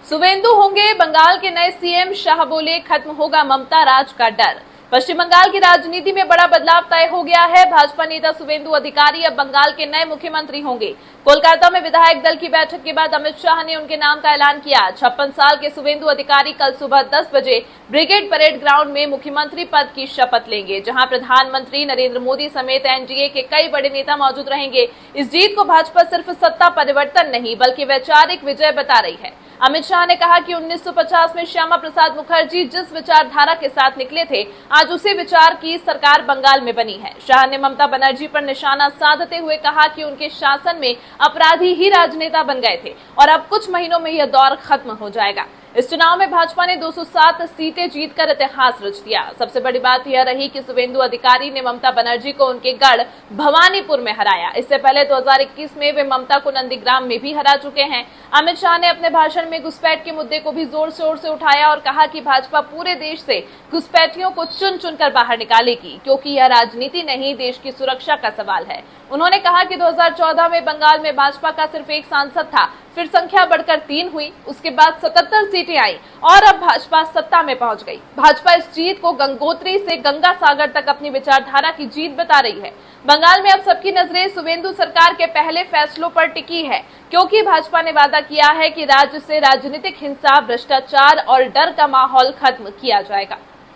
सुवेंदु होंगे बंगाल के नए सीएम, शाह बोले खत्म होगा ममता राज का डर। पश्चिम बंगाल की राजनीति में बड़ा बदलाव तय हो गया है। भाजपा नेता सुवेंदु अधिकारी अब बंगाल के नए मुख्यमंत्री होंगे। कोलकाता में विधायक दल की बैठक के बाद अमित शाह ने उनके नाम का ऐलान किया। 56 साल के सुवेंदु अधिकारी कल सुबह 10 बजे ब्रिगेड परेड ग्राउंड में मुख्यमंत्री पद की शपथ लेंगे, जहां प्रधानमंत्री नरेंद्र मोदी समेत एनडीए के कई बड़े नेता मौजूद रहेंगे। इस जीत को भाजपा सिर्फ सत्ता परिवर्तन नहीं बल्कि वैचारिक विजय बता रही है। अमित शाह ने कहा कि 1950 में श्यामा प्रसाद मुखर्जी जिस विचारधारा के साथ निकले थे, आज उसी विचार की सरकार बंगाल में बनी है। शाह ने ममता बनर्जी पर निशाना साधते हुए कहा कि उनके शासन में अपराधी ही राजनेता बन गए थे और अब कुछ महीनों में यह दौर खत्म हो जाएगा। इस चुनाव में भाजपा ने 207 सीटें जीतकर इतिहास रच दिया। सबसे बड़ी बात यह रही कि सुवेंदु अधिकारी ने ममता बनर्जी को उनके गढ़ भवानीपुर में हराया। इससे पहले 2021 में वे ममता को नंदीग्राम में भी हरा चुके हैं। अमित शाह ने अपने भाषण में घुसपैठ के मुद्दे को भी जोर शोर से उठाया और कहा कि भाजपा पूरे देश से घुसपैठियों को चुन चुनकर बाहर निकालेगी, क्योंकि यह राजनीति नहीं, देश की सुरक्षा का सवाल है। उन्होंने कहा कि 2014 में बंगाल में भाजपा का सिर्फ एक सांसद था, फिर संख्या बढ़कर 3 हुई, उसके बाद 77 सीटें आई और अब भाजपा सत्ता में पहुंच गई। भाजपा इस जीत को गंगोत्री से गंगा सागर तक अपनी विचारधारा की जीत बता रही है। बंगाल में अब सबकी नजरें सुवेंदु सरकार के पहले फैसलों पर टिकी है, क्योंकि भाजपा ने वादा किया है कि राज्य से राजनीतिक हिंसा, भ्रष्टाचार और डर का माहौल खत्म किया जाएगा।